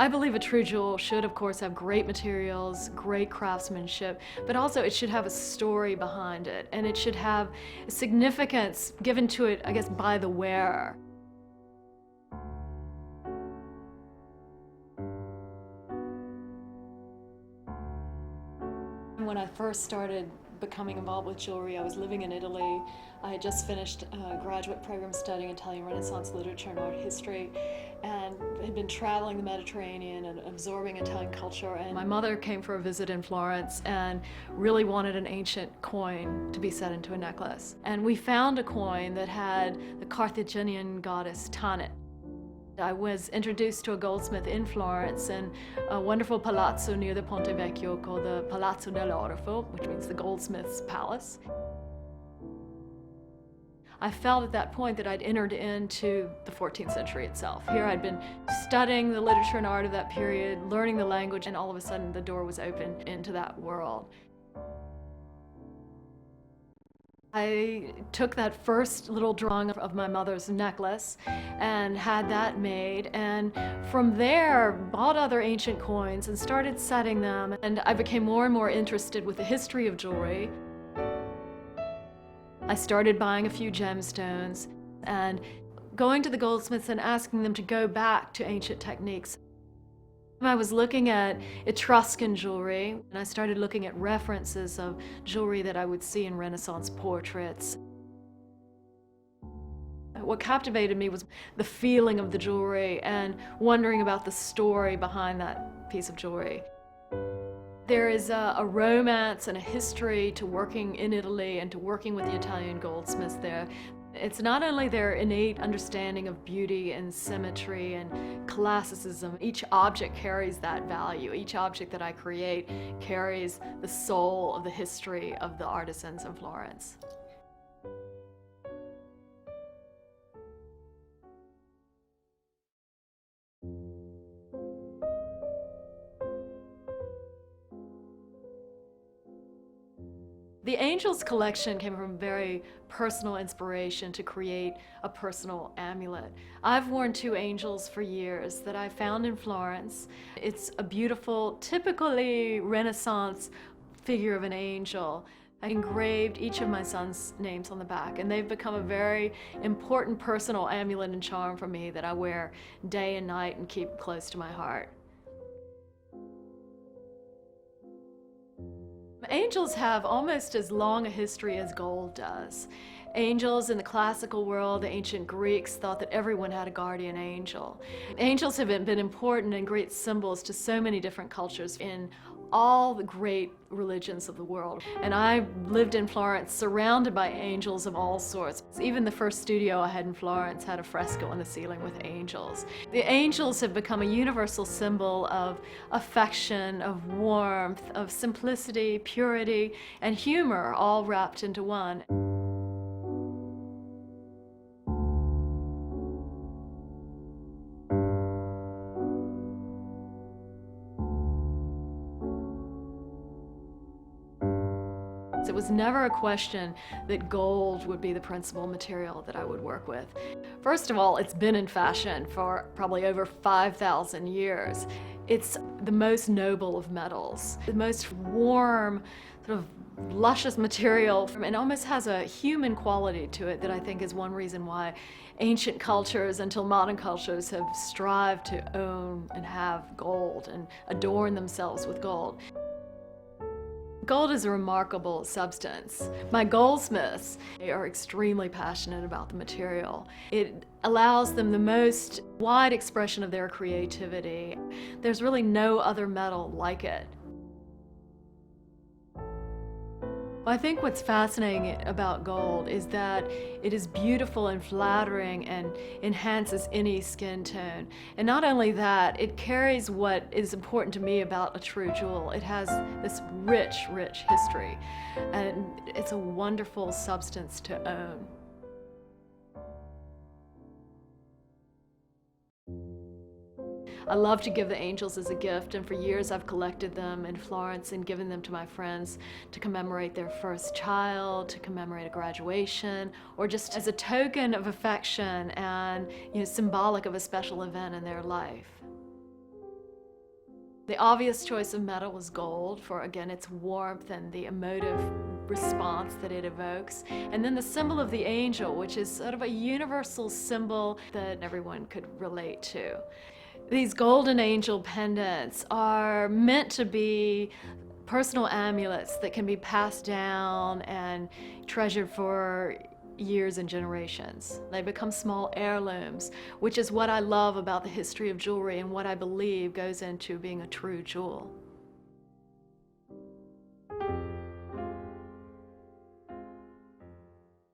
I believe a true jewel should, of course, have great materials, great craftsmanship, but also it should have a story behind it, and it should have significance given to it, I guess, by the wearer. When I first started becoming involved with jewelry, I was living in Italy. I had just finished a graduate program studying Italian Renaissance literature and art history, and had been traveling the Mediterranean and absorbing Italian culture. And my mother came for a visit in Florence and really wanted an ancient coin to be set into a necklace. And we found a coin that had the Carthaginian goddess Tanit. I was introduced to a goldsmith in Florence in a wonderful palazzo near the Ponte Vecchio called the Palazzo dell'Orfeo, which means the goldsmith's palace. I felt at that point that I'd entered into the 14th century itself. Here I'd been studying the literature and art of that period, learning the language, and all of a sudden the door was open into that world. I took that first little drawing of my mother's necklace and had that made, and from there bought other ancient coins and started setting them, and I became more and more interested with the history of jewelry. I started buying a few gemstones and going to the goldsmiths and asking them to go back to ancient techniques. I was looking at Etruscan jewelry, and I started looking at references of jewelry that I would see in Renaissance portraits. What captivated me was the feeling of the jewelry and wondering about the story behind that piece of jewelry. There is a romance and a history to working in Italy and to working with the Italian goldsmiths there. It's not only their innate understanding of beauty and symmetry and classicism. Each object carries that value. Each object that I create carries the soul of the history of the artisans in Florence. The Angels collection came from very personal inspiration to create a personal amulet. I've worn two angels for years that I found in Florence. It's a beautiful, typically Renaissance figure of an angel. I engraved each of my sons' names on the back, and they've become a very important personal amulet and charm for me that I wear day and night and keep close to my heart. Angels have almost as long a history as gold does. Angels in the classical world, the ancient Greeks thought that everyone had a guardian angel. Angels have been important and great symbols to so many different cultures in all the great religions of the world. And I lived in Florence surrounded by angels of all sorts. Even the first studio I had in Florence had a fresco on the ceiling with angels. The angels have become a universal symbol of affection, of warmth, of simplicity, purity, and humor, all wrapped into one. It was never a question that gold would be the principal material that I would work with. First of all, it's been in fashion for probably over 5,000 years. It's the most noble of metals, the most warm, sort of luscious material, and almost has a human quality to it that I think is one reason why ancient cultures until modern cultures have strived to own and have gold and adorn themselves with gold. Gold is a remarkable substance. My goldsmiths are extremely passionate about the material. It allows them the most wide expression of their creativity. There's really no other metal like it. I think what's fascinating about gold is that it is beautiful and flattering and enhances any skin tone. And not only that, it carries what is important to me about a true jewel. It has this rich, rich history, and it's a wonderful substance to own. I love to give the angels as a gift, and for years I've collected them in Florence and given them to my friends to commemorate their first child, to commemorate a graduation, or just as a token of affection and symbolic of a special event in their life. The obvious choice of metal was gold for, again, its warmth and the emotive response that it evokes. And then the symbol of the angel, which is sort of a universal symbol that everyone could relate to. These golden angel pendants are meant to be personal amulets that can be passed down and treasured for years and generations. They become small heirlooms, which is what I love about the history of jewelry and what I believe goes into being a true jewel.